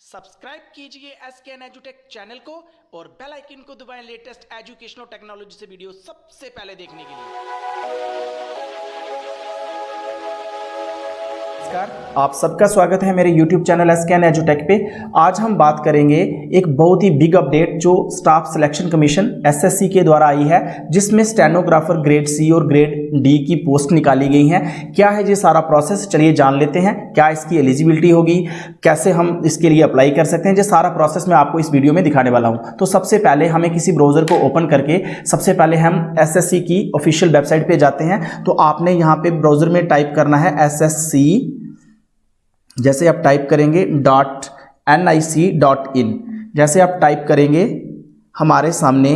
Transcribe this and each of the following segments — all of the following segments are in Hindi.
सब्सक्राइब कीजिए SKN एजुटेक चैनल को और बेल आइकन को दबाएं लेटेस्ट एजुकेशनल टेक्नोलॉजी से वीडियो सबसे पहले देखने के लिए। नमस्कार, आप सबका स्वागत है मेरे YouTube चैनल SKN एजुटेक पे। आज हम बात करेंगे एक बहुत ही बिग अपडेट जो स्टाफ सिलेक्शन कमीशन SSC के द्वारा आई है, जिसमें स्टेनोग्राफर ग्रेड C और ग्रेड D की पोस्ट निकाली गई हैं। क्या है ये सारा प्रोसेस, चलिए जान लेते हैं। क्या इसकी एलिजिबिलिटी होगी, कैसे हम इसके लिए अप्लाई कर सकते हैं, ये सारा प्रोसेस मैं आपको इस वीडियो में दिखाने वाला हूँ। तो सबसे पहले हमें किसी ब्राउजर को ओपन करके सबसे पहले हम SSC की ऑफिशियल वेबसाइट पे जाते हैं। तो आपने यहाँ पे ब्राउजर में टाइप करना है SSC, जैसे आप टाइप करेंगे .nic.in, जैसे आप टाइप करेंगे हमारे सामने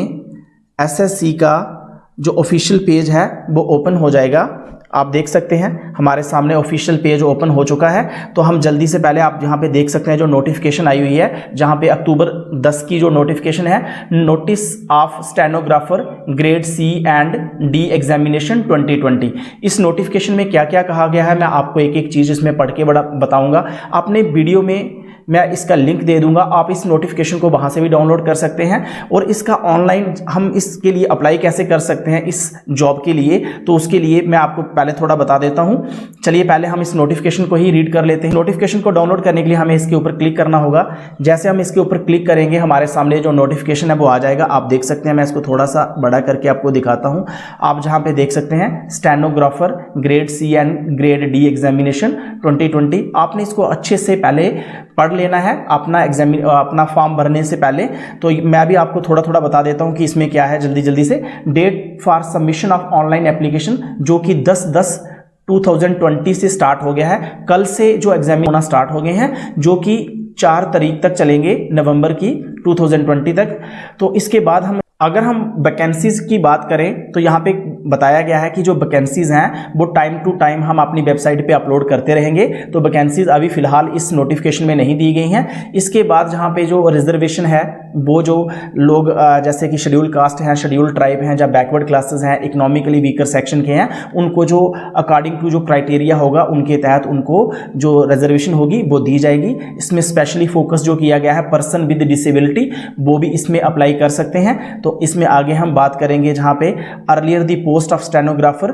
SSC का जो ऑफिशियल पेज है वो ओपन हो जाएगा। आप देख सकते हैं हमारे सामने ऑफिशियल पेज ओपन हो चुका है। तो हम जल्दी से पहले आप यहाँ पे देख सकते हैं जो नोटिफिकेशन आई हुई है, जहाँ पे अक्टूबर 10 की जो नोटिफिकेशन है, notice of stenographer grade C and D examination 2020। इस नोटिफिकेशन में क्या क्या कहा गया है मैं आपको एक एक चीज़ इसमें पढ़ के बताऊँगा। आपने वीडियो में मैं इसका लिंक दे दूंगा, आप इस नोटिफिकेशन को वहाँ से भी डाउनलोड कर सकते हैं। और इसका ऑनलाइन हम इसके लिए अप्लाई कैसे कर सकते हैं इस जॉब के लिए, तो उसके लिए मैं आपको पहले थोड़ा बता देता हूँ। चलिए पहले हम इस नोटिफिकेशन को ही रीड कर लेते हैं। नोटिफिकेशन को डाउनलोड करने के लिए हमें इसके ऊपर क्लिक करना होगा। जैसे हम इसके ऊपर क्लिक करेंगे हमारे सामने जो नोटिफिकेशन है वो आ जाएगा। आप देख सकते हैं, मैं इसको थोड़ा सा बड़ा करके आपको दिखाता हूँ। आप जहाँ पे देख सकते हैं stenographer grade C and grade D examination 2020, आपने इसको अच्छे से पहले पढ़ लेना है अपना फॉर्म भरने से पहले। तो मैं भी आपको थोड़ा थोड़ा बता देता हूं कि इसमें क्या है जल्दी जल्दी से। Date for submission of online application जो कि 10/10/2020 से स्टार्ट हो गया है। कल से जो एग्जाम होना स्टार्ट हो गए हैं, जो कि 4 तारीख तक चलेंगे, नवंबर की 2020 तक। तो इसके बाद अगर हम वैकेंसीज की बात करें तो यहाँ पे बताया गया है कि जो वैकेंसीज हैं वो टाइम टू टाइम हम अपनी वेबसाइट पे अपलोड करते रहेंगे। तो वैकेंसीज अभी फिलहाल इस नोटिफिकेशन में नहीं दी गई हैं। इसके बाद जहाँ पे जो रिजर्वेशन है, वो जो लोग जैसे कि शेड्यूल कास्ट हैं, शेड्यूल ट्राइब हैं, या बैकवर्ड क्लासेस हैं, इकोनॉमिकली वीकर सेक्शन के हैं, उनको जो अकॉर्डिंग टू जो क्राइटेरिया होगा उनके तहत उनको जो रिजर्वेशन होगी वो दी जाएगी। इसमें स्पेशली फोकस जो किया गया है पर्सन विद डिसेबिलिटी, वो भी इसमें अप्लाई कर सकते हैं। तो इसमें आगे हम बात करेंगे जहाँ पे earlier the post of stenographer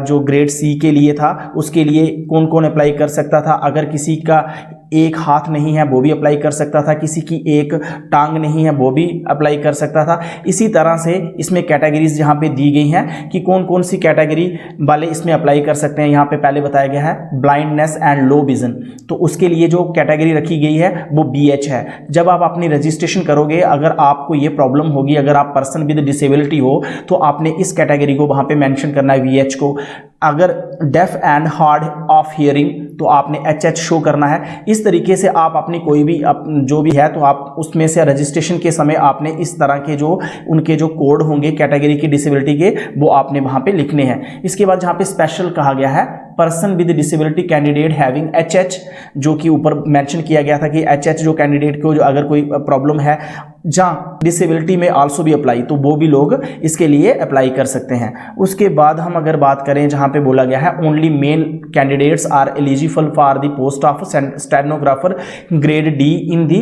जो ग्रेड C के लिए था, उसके लिए कौन कौन अप्लाई कर सकता था। अगर किसी का एक हाथ नहीं है वो भी अप्लाई कर सकता था, किसी की एक टांग नहीं है वो भी अप्लाई कर सकता था। इसी तरह से इसमें कैटेगरीज यहाँ पे दी गई हैं कि कौन कौन सी कैटेगरी वाले इसमें अप्लाई कर सकते हैं। यहाँ पे पहले बताया गया है ब्लाइंडनेस एंड लो विजन, तो उसके लिए जो कैटेगरी रखी गई है वो BH है। जब आप अपनी रजिस्ट्रेशन करोगे, अगर आपको ये प्रॉब्लम होगी, अगर आप पर्सन विद डिसेबिलिटी हो, तो आपने इस कैटेगरी को वहाँ पे मेंशन करना है, VH को। अगर deaf and hard of hearing, तो आपने HH शो करना है। इस तरीके से आप अपनी कोई भी जो भी है, तो आप उसमें से रजिस्ट्रेशन के समय आपने इस तरह के जो उनके जो कोड होंगे कैटेगरी की डिसेबिलिटी के, वो आपने वहाँ पे लिखने हैं। इसके बाद जहाँ पे स्पेशल कहा गया है person with disability candidate having HH, जो कि ऊपर मेंशन किया गया था कि HH जो कैंडिडेट को जो अगर कोई प्रॉब्लम है जहाँ डिसेबिलिटी में आल्सो भी अप्लाई, तो वो भी लोग इसके लिए अप्लाई कर सकते हैं। उसके बाद हम अगर बात करें जहाँ पे बोला गया है only male candidates are eligible for the post of stenographer grade D in the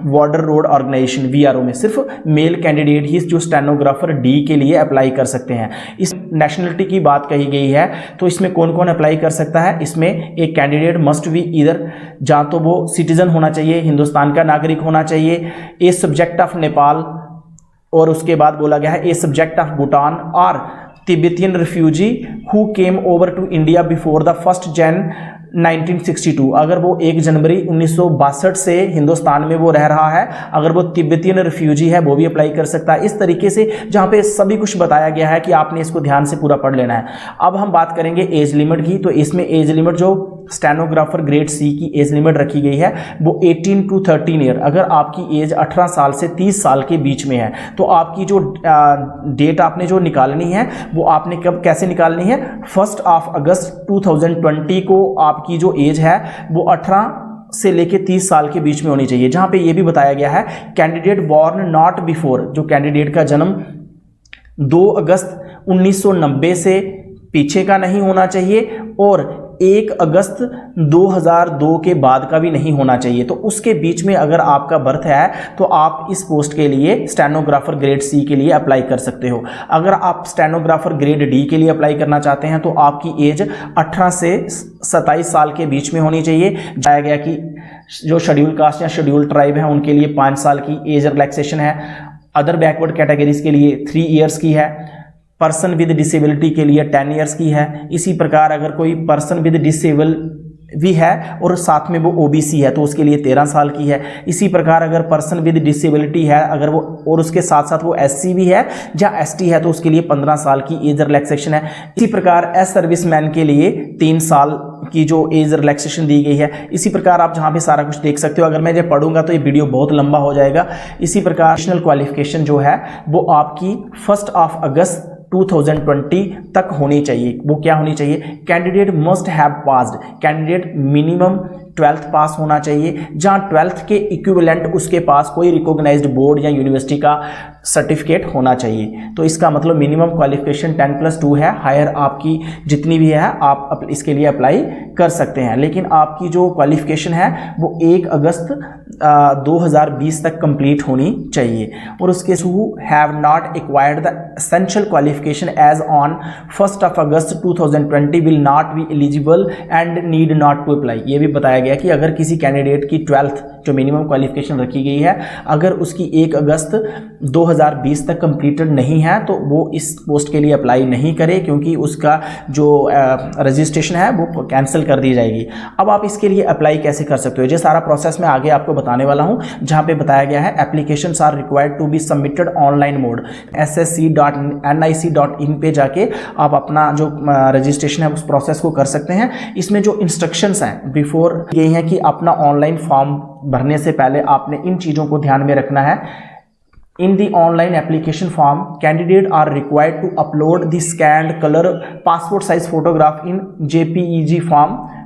border road organisation, VRO में सिर्फ मेल कैंडिडेट ही जो स्टेनोग्राफर D के लिए अप्लाई कर सकते हैं। इस नेशनलिटी की बात कही गई है, तो इसमें कौन कौन अप्लाई कर सकता है। इसमें एक कैंडिडेट मस्ट बी इधर, जहाँ तो वो सिटीजन होना चाहिए, हिंदुस्तान का नागरिक होना चाहिए, ए सब्जेक्ट ऑफ नेपाल, और उसके बाद बोला गया है ए सब्जेक्ट ऑफ भूटान और Tibetan refugee who came over to India before the 1 January 1962। अगर वो 1 जनवरी 1962 से हिंदुस्तान में वो रह रहा है, अगर वो तिब्बतियन रिफ्यूजी है वो भी अप्लाई कर सकता है। इस तरीके से जहाँ पे सभी कुछ बताया गया है कि आपने इसको ध्यान से पूरा पढ़ लेना है। अब हम बात करेंगे एज लिमिट की। तो इसमें एज लिमिट जो स्टेनोग्राफर ग्रेड C की एज लिमिट रखी गई है वो 18 to 13 ईयर। अगर आपकी एज 18 साल से 30 साल के बीच में है, तो आपकी जो डेट आपने जो निकालनी है वो आपने कब कैसे निकालनी है, 1 अगस्त 2020 को आपकी जो एज है वो 18 से लेके 30 साल के बीच में होनी चाहिए। जहाँ पे ये भी बताया गया है कैंडिडेट बॉर्न नॉट बिफोर, जो कैंडिडेट का जन्म 2 अगस्त 1990 से पीछे का नहीं होना चाहिए, और 1 अगस्त 2002 के बाद का भी नहीं होना चाहिए। तो उसके बीच में अगर आपका बर्थ है तो आप इस पोस्ट के लिए स्टेनोग्राफर ग्रेड सी के लिए अप्लाई कर सकते हो। अगर आप स्टेनोग्राफर ग्रेड डी के लिए अप्लाई करना चाहते हैं तो आपकी एज 18 से 27 साल के बीच में होनी चाहिए। बताया गया कि जो शेड्यूल कास्ट या शेड्यूल ट्राइब है उनके लिए 5 साल की एज रिलैक्सेशन है। अदर बैकवर्ड कैटेगरीज के लिए 3 इयर्स की है। पर्सन विद डिसेबिलिटी के लिए 10 इयर्स की है। इसी प्रकार अगर कोई पर्सन विद डिसेबल भी है और साथ में वो ओबीसी है तो उसके लिए 13 साल की है। इसी प्रकार अगर पर्सन विद डिसेबिलिटी है अगर वो और उसके साथ साथ वो एससी भी है या एसटी है तो उसके लिए 15 साल की एज रिलैक्सेशन है। इसी प्रकार एस सर्विसमैन के लिए 3 साल की जो एज रिलैक्सेशन दी गई है। इसी प्रकार आप जहाँ पे सारा कुछ देख सकते हो। अगर मैं ये पढ़ूंगा तो ये वीडियो बहुत लंबा हो जाएगा। इसी प्रकार नेशनल क्वालिफिकेशन जो है वो आपकी 1 अगस्त 2020 तक होनी चाहिए। वो क्या होनी चाहिए? Candidate must have passed, candidate minimum 12th पास होना चाहिए, जहाँ 12th के इक्विवेलेंट उसके पास कोई रिकॉग्नाइज्ड बोर्ड या यूनिवर्सिटी का सर्टिफिकेट होना चाहिए। तो इसका मतलब मिनिमम क्वालिफिकेशन 10+2 है। हायर आपकी जितनी भी है आप इसके लिए अप्लाई कर सकते हैं। लेकिन आपकी जो क्वालिफिकेशन है वो 1 अगस्त 2020 तक कंप्लीट होनी चाहिए। और उसके who have not acquired the essential qualification as on 1 August 2020 will not be eligible and need not to apply. ये भी बताया गया कि अगर किसी कैंडिडेट की 12th जो मिनिमम क्वालिफिकेशन रखी गई है अगर उसकी 1 अगस्त 2020 तक कंप्लीटेड नहीं है तो वो इस पोस्ट के लिए अप्लाई नहीं करे, क्योंकि उसका जो रजिस्ट्रेशन है वो कैंसिल कर दी जाएगी। अब आप इसके लिए अप्लाई कैसे कर सकते हो, ये सारा प्रोसेस मैं आगे आपको बताने वाला हूं, जहां पे बताया गया है applications are required to be submitted online mode. ssc.nic.in पे जाके आप अपना जो रजिस्ट्रेशन है उस प्रोसेस को कर सकते हैं। इसमें जो इंस्ट्रक्शंस हैं बिफोर ये हैं कि अपना ऑनलाइन फॉर्म भरने से पहले आपने इन चीज़ों को ध्यान में रखना है। In the online application form, candidate are required to upload the scanned color passport size photograph in JPEG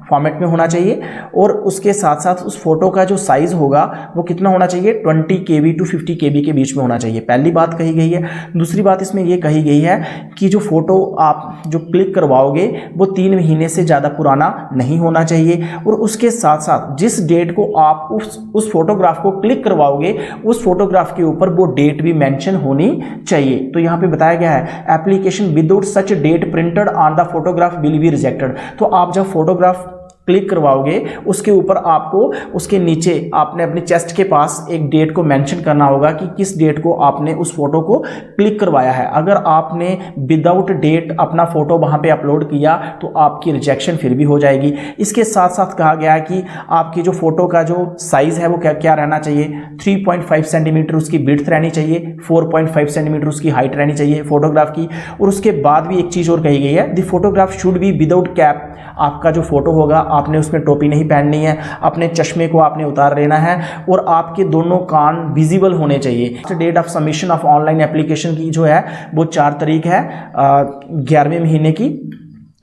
format में होना चाहिए। और उसके साथ साथ उस फोटो का जो साइज होगा वो कितना होना चाहिए? 20 KB to 50 KB के बीच में होना चाहिए। पहली बात कही गई है। दूसरी बात इसमें ये कही गई है कि जो फोटो आप जो क्लिक करवाओगे वो 3 महीने से ज़्यादा पुराना नहीं होना चाहिए। और उसके साथ साथ जिस डेट को आप उस फोटोग्राफ को क्लिक करवाओगे उस फोटोग्राफ के ऊपर वो डेट भी मेंशन होनी चाहिए। तो यहाँ पे बताया गया है application without such date printed on the photograph will be rejected. तो आप जब फोटोग्राफ क्लिक करवाओगे उसके ऊपर आपको उसके नीचे आपने अपने चेस्ट के पास एक डेट को मेंशन करना होगा कि किस डेट को आपने उस फोटो को क्लिक करवाया है। अगर आपने विदाउट डेट अपना फोटो वहां पे अपलोड किया तो आपकी रिजेक्शन फिर भी हो जाएगी। इसके साथ साथ कहा गया है कि आपकी जो फोटो का जो साइज है वो क्या रहना चाहिए? 3.5 सेंटीमीटर उसकी विड्थ रहनी चाहिए, 4.5 सेंटीमीटर उसकी हाइट रहनी चाहिए फोटोग्राफ की। और उसके बाद भी एक चीज और कही गई है, the photograph should be without cap. आपका जो फोटो होगा आपने उसमें टोपी नहीं पहननी है, अपने चश्मे को आपने उतार लेना है और आपके दोनों कान विजिबल होने चाहिए। Date of submission of online application की जो है वो 4 तारीख है 11वें महीने की,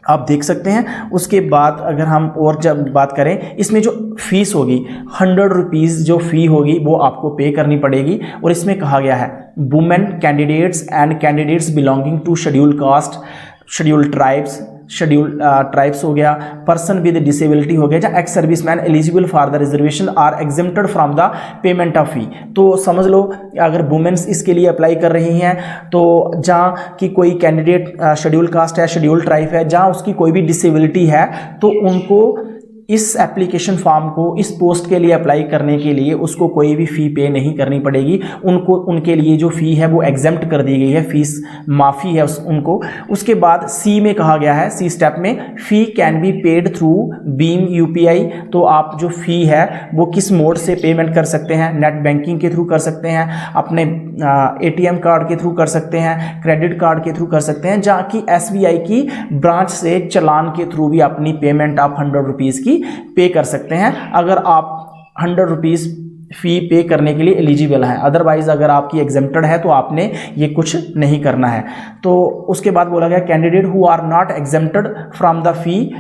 आप देख सकते हैं। उसके बाद अगर हम और जब बात करें इसमें जो फीस होगी 100 रुपीज़ जो फ़ी होगी वो आपको पे करनी पड़ेगी। और इसमें कहा गया है women candidates and candidates belonging to schedule caste, schedule tribes हो गया, पर्सन विद डिसेबिलिटी हो गया, ex serviceman eligible for the reservation are exempted from the payment of fee. तो समझ लो अगर वुमेन्स इसके लिए अप्लाई कर रही हैं तो जहाँ की कोई कैंडिडेट शेड्यूल कास्ट है, शेड्यूल ट्राइब है, जहाँ उसकी कोई भी डिसेबिलिटी है तो उनको इस एप्लीकेशन फॉर्म को इस पोस्ट के लिए अप्लाई करने के लिए उसको कोई भी फ़ी पे नहीं करनी पड़ेगी। उनको उनके लिए जो फ़ी है वो एग्जेम्प्ट कर दी गई है, फीस माफ़ी है उनको। उसके बाद सी में कहा गया है, सी स्टेप में fee can be paid through BHIM UPI. तो आप जो फ़ी है वो किस मोड से पेमेंट कर सकते हैं? नेट बैंकिंग के थ्रू कर सकते हैं, अपने एटीएम कार्ड के थ्रू कर सकते हैं, क्रेडिट कार्ड के थ्रू कर सकते हैं, जहाँ की एसबीआई की ब्रांच से चालान के थ्रू भी अपनी पेमेंट आप 100 रुपीज़ की पे कर सकते हैं अगर आप 100 रुपीज़ फ़ी पे करने के लिए एलिजिबल हैं। अदरवाइज़ अगर आपकी एग्जेम्प्टेड है तो आपने ये कुछ नहीं करना है। तो उसके बाद बोला गया candidate who are not exempted from the fee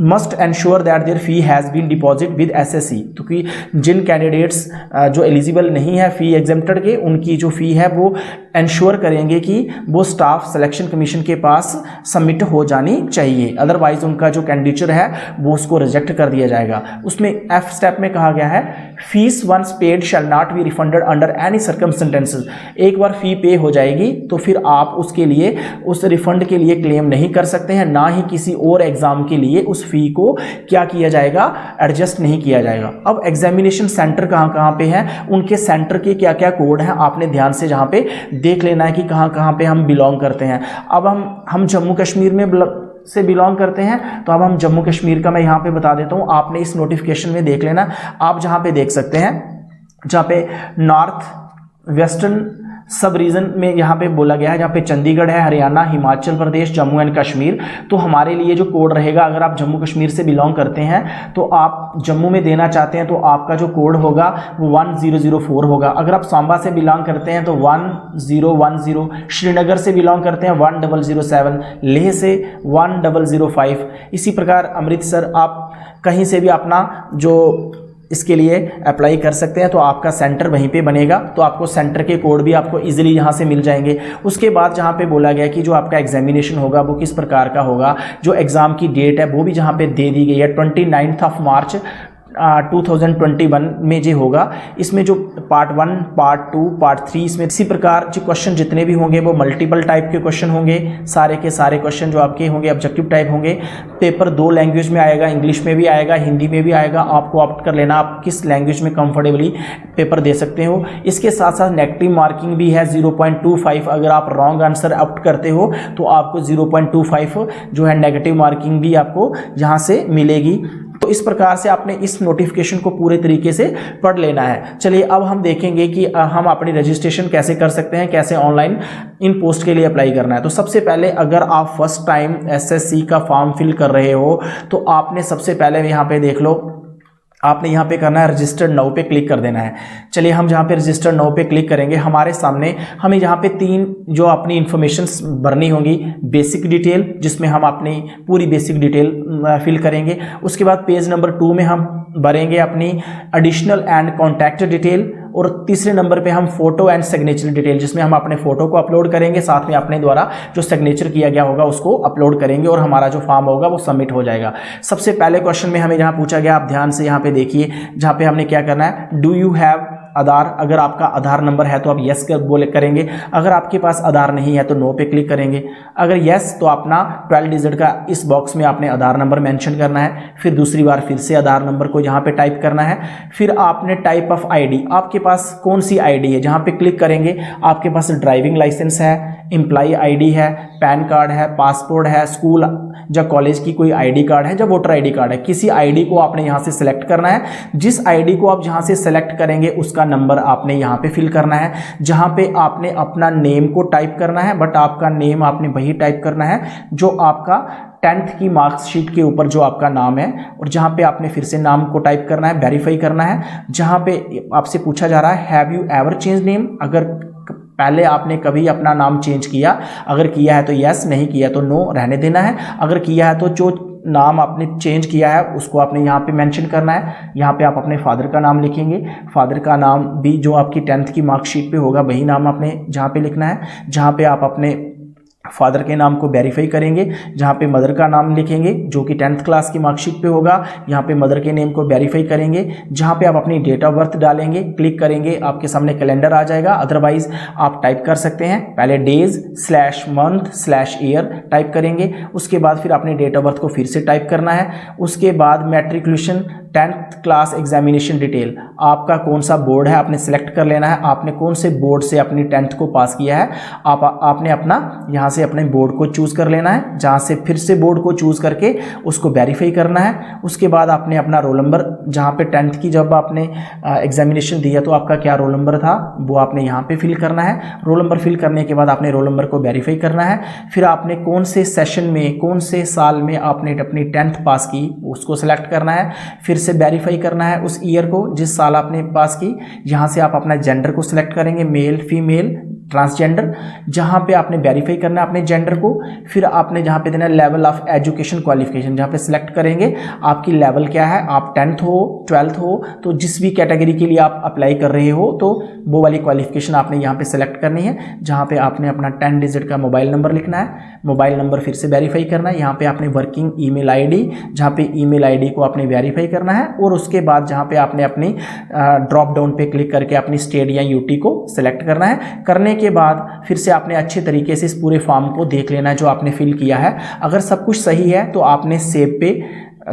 must ensure that their fee has been deposit with SSC, क्योंकि जिन कैंडिडेट्स जो एलिजिबल नहीं है फ़ी एग्जेम्प्टेड के, उनकी जो फ़ी है वो एंश्योर करेंगे कि वो स्टाफ सिलेक्शन कमीशन के पास सबमिट हो जानी चाहिए, अदरवाइज उनका जो कैंडिडेचर है वो उसको रिजेक्ट कर दिया जाएगा। उसमें F स्टेप में कहा गया है fees once paid shall not be refunded under any circumstances. एक बार फ़ी पे हो जाएगी तो फिर आप उसके लिए उस रिफंड के लिए क्लेम नहीं कर सकते हैं, ना ही किसी और एग्ज़ाम के लिए उस फ़ी को क्या किया जाएगा, एडजस्ट नहीं किया जाएगा। अब एग्जामिनेशन सेंटर कहाँ कहाँ पे हैं, उनके सेंटर के क्या क्या कोड हैं, आपने ध्यान से जहाँ पे देख लेना है कि कहाँ कहाँ पे हम बिलोंग करते हैं। अब हम जम्मू कश्मीर में से बिलोंग करते हैं, तो अब हम जम्मू कश्मीर का मैं यहाँ पे बता देता हूँ, आपने इस नोटिफिकेशन में देख लेना। आप जहाँ पे देख सकते हैं, जहाँ पे नॉर्थ वेस्टर्न सब रीजन में यहाँ पे बोला गया है, जहाँ पे चंडीगढ़ है, हरियाणा, हिमाचल प्रदेश, जम्मू एंड कश्मीर, तो हमारे लिए जो कोड रहेगा, अगर आप जम्मू कश्मीर से बिलोंग करते हैं तो आप जम्मू में देना चाहते हैं तो आपका जो कोड होगा वो 1004 होगा। अगर आप सांबा से बिलोंग करते हैं तो 1010, श्रीनगर से बिलोंग करते हैं 1007, लेह से 1005, इसी प्रकार अमृतसर, आप कहीं से भी अपना जो इसके लिए अप्लाई कर सकते हैं, तो आपका सेंटर वहीं पे बनेगा, तो आपको सेंटर के कोड भी आपको इजीली यहाँ से मिल जाएंगे। उसके बाद जहाँ पे बोला गया कि जो आपका एग्जामिनेशन होगा वो किस प्रकार का होगा, जो एग्ज़ाम की डेट है वो भी जहाँ पे दे दी गई है 29 मार्च 2021 में जो होगा। इसमें जो पार्ट 1, पार्ट 2, पार्ट 3, इसमें इसी प्रकार जो क्वेश्चन जितने भी होंगे वो मल्टीपल टाइप के क्वेश्चन होंगे, सारे के सारे क्वेश्चन जो आपके होंगे ऑब्जेक्टिव टाइप होंगे। पेपर 2 लैंग्वेज में आएगा, इंग्लिश में भी आएगा, हिंदी में भी आएगा, आपको ऑप्ट कर लेना आप किस लैंग्वेज में कंफर्टेबली पेपर दे सकते हो। इसके साथ साथ नेगेटिव मार्किंग भी है 0.25, अगर आप रॉन्ग आंसर ऑप्ट करते हो तो आपको 0.25 जो है नेगेटिव मार्किंग भी आपको यहाँ से मिलेगी। तो इस प्रकार से आपने इस नोटिफिकेशन को पूरे तरीके से पढ़ लेना है। चलिए अब हम देखेंगे कि हम अपनी रजिस्ट्रेशन कैसे कर सकते हैं, कैसे ऑनलाइन इन पोस्ट के लिए अप्लाई करना है। तो सबसे पहले अगर आप फर्स्ट टाइम SSC का फॉर्म फिल कर रहे हो तो आपने सबसे पहले यहाँ पे देख लो, आपने यहाँ पे करना है रजिस्टर्ड नाउ पे क्लिक कर देना है। चलिए हम जहाँ पे रजिस्टर्ड नाउ पे क्लिक करेंगे, हमारे सामने हमें यहाँ पे 3 जो अपनी इंफॉर्मेशंस भरनी होंगी। बेसिक डिटेल, जिसमें हम अपनी पूरी बेसिक डिटेल फिल करेंगे। उसके बाद पेज नंबर 2 में हम भरेंगे अपनी एडिशनल एंड कॉन्टैक्ट डिटेल, और तीसरे नंबर पे हम फोटो एंड सिग्नेचर डिटेल, जिसमें हम अपने फोटो को अपलोड करेंगे, साथ में अपने द्वारा जो सिग्नेचर किया गया होगा उसको अपलोड करेंगे, और हमारा जो फॉर्म होगा वो सबमिट हो जाएगा। सबसे पहले क्वेश्चन में हमें जहाँ पूछा गया, आप ध्यान से यहाँ पे देखिए, जहाँ पे हमने क्या करना है, डू यू हैव आधार। अगर आपका आधार नंबर है तो आप यस बोले करेंगे, अगर आपके पास आधार नहीं है तो नो पे क्लिक करेंगे। अगर यस तो अपना 12 डिजिट का इस बॉक्स में आपने आधार नंबर मेंशन करना है, फिर दूसरी बार फिर से आधार नंबर को यहाँ पे टाइप करना है। फिर आपने टाइप ऑफ आईडी, आपके पास कौन सी आईडी है, जहाँ पे क्लिक करेंगे आपके पास ड्राइविंग लाइसेंस है, एम्प्लॉय आईडी है, पैन कार्ड है, पासपोर्ट है, स्कूल या कॉलेज की कोई आईडी कार्ड है, या वोटर आईडी कार्ड है, किसी आईडी को आपने यहाँ से सिलेक्ट करना है। जिस आईडी को आप जहाँ से सिलेक्ट करेंगे उसका नंबर आपने यहाँ पे फिल करना है। जहाँ पे आपने अपना नेम को टाइप करना है, बट आपका नेम आपने वही टाइप करना है जो आपका 10th की मार्कशीट के ऊपर जो आपका नाम है, और जहाँ पे आपने फिर से नाम को टाइप करना है, वेरीफाई करना है। जहाँ पे आपसे पूछा जा रहा है have you ever change name, अगर पहले आपने कभी अपना नाम चेंज किया, अगर किया है तो यस, नहीं किया तो नो रहने देना है। अगर किया है तो जो नाम आपने चेंज किया है उसको आपने यहाँ पे मेंशन करना है। यहाँ पे आप अपने फादर का नाम लिखेंगे, फादर का नाम भी जो आपकी 10th की मार्कशीट पे होगा वही नाम आपने जहाँ पे लिखना है। जहाँ पे आप अपने फादर के नाम को वेरीफाई करेंगे, जहाँ पे मदर का नाम लिखेंगे जो कि 10th क्लास की मार्कशीट पे होगा, यहाँ पे मदर के नेम को वेरीफाई करेंगे। जहाँ पे आप अपनी डेट ऑफ बर्थ डालेंगे, क्लिक करेंगे, आपके सामने कैलेंडर आ जाएगा, अदरवाइज आप टाइप कर सकते हैं, पहले days/month/year टाइप करेंगे। उसके बाद फिर अपनी डेट ऑफ बर्थ को फिर से टाइप करना है। उसके बाद matriculation 10th class examination detail, आपका कौन सा बोर्ड है आपने सेलेक्ट कर लेना है, आपने कौन से बोर्ड से अपनी 10th को पास किया है, आपने अपना यहाँ से अपने बोर्ड को चूज़ कर लेना है। जहाँ से फिर से बोर्ड को चूज़ करके उसको वेरीफाई करना है। उसके बाद आपने अपना रोल नंबर, जहाँ पे 10th की जब आपने एग्जामिनेशन दिया तो आपका क्या रोल नंबर था वो आपने यहाँ पे फिल करना है। रोल नंबर फिल करने के बाद आपने रोल नंबर को वेरीफाई करना है। फिर आपने कौन से सेशन में, कौन से साल में आपने अपनी 10th पास की उसको सेलेक्ट करना है। फिर से वेरीफाई करना है उस ईयर को जिस साल आपने पास की। यहाँ से आप अपना जेंडर को सिलेक्ट करेंगे, मेल फीमेल, ट्रांसजेंडर, जहाँ पे आपने वेरीफाई करना है अपने जेंडर को। फिर आपने जहाँ पे देना है लेवल ऑफ एजुकेशन क्वालिफिकेशन, जहाँ पे सिलेक्ट करेंगे आपकी लेवल क्या है, आप 10th हो 12th हो, तो जिस भी कैटेगरी के लिए आप अप्लाई कर रहे हो तो वो वाली क्वालिफिकेशन आपने यहाँ पे सिलेक्ट करनी है। जहाँ पे आपने अपना 10 डिजिट का मोबाइल नंबर लिखना है, मोबाइल नंबर फिर से वेरीफाई करना है। यहाँ पे आपने वर्किंग ईमेल आईडी, जहाँ पे ईमेल आईडी को आपने वेरीफाई करना है, और उसके बाद जहाँ पे आपने अपनी ड्रॉप डाउन पे क्लिक करके अपनी स्टेट या यूटी को सिलेक्ट करना है। करने के बाद फिर से आपने अच्छे तरीके से इस पूरे फॉर्म को देख लेना है जो आपने फिल किया है। अगर सब कुछ सही है तो आपने सेव पे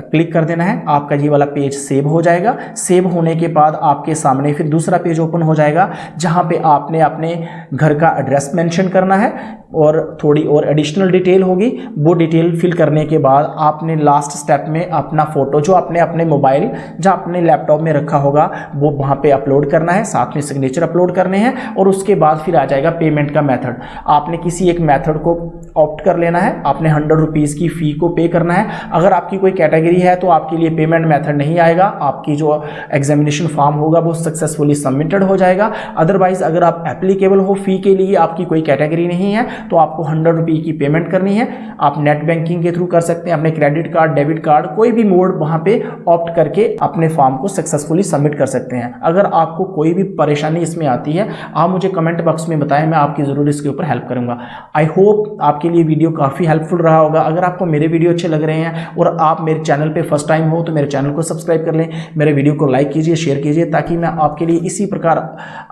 क्लिक कर देना है, आपका ये वाला पेज सेव हो जाएगा। सेव होने के बाद आपके सामने फिर दूसरा पेज ओपन हो जाएगा, जहां पे आपने अपने घर का एड्रेस मेंशन करना है और थोड़ी और एडिशनल डिटेल होगी। वो डिटेल फिल करने के बाद आपने लास्ट स्टेप में अपना फ़ोटो जो आपने अपने मोबाइल जहाँ अपने लैपटॉप में रखा होगा वो वहाँ पे अपलोड करना है, साथ में सिग्नेचर अपलोड करने हैं। और उसके बाद फिर आ जाएगा पेमेंट का मेथड। आपने किसी एक मेथड को ऑप्ट कर लेना है, आपने 100 रुपीज़ की फ़ी को पे करना है। अगर आपकी कोई कैटेगरी है तो आपके लिए पेमेंट मेथड नहीं आएगा, आपकी जो एग्जामिनेशन फॉर्म होगा वो सक्सेसफुली सबमिटेड हो जाएगा। अदरवाइज अगर आप एप्लीकेबल हो फ़ी के लिए, आपकी कोई कैटेगरी नहीं है, तो आपको 100 रुपये की पेमेंट करनी है। आप नेट बैंकिंग के थ्रू कर सकते हैं, अपने क्रेडिट कार्ड, डेबिट कार्ड, कोई भी मोड वहाँ पे ऑप्ट करके अपने फॉर्म को सक्सेसफुली सबमिट कर सकते हैं। अगर आपको कोई भी परेशानी इसमें आती है आप मुझे कमेंट बॉक्स में बताएं, मैं आपकी ज़रूर इसके ऊपर हेल्प करूँगा। आई होप आपके लिए वीडियो काफ़ी हेल्पफुल रहा होगा। अगर आपको मेरे वीडियो अच्छे लग रहे हैं और आप मेरे चैनल पे फर्स्ट टाइम हो तो मेरे चैनल को सब्सक्राइब कर लें, मेरे वीडियो को लाइक कीजिए, शेयर कीजिए, ताकि मैं आपके लिए इसी प्रकार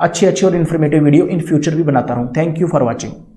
अच्छे और इन्फॉर्मेटिव वीडियो इन फ्यूचर भी बनाता रहूँ। Thank you for watching.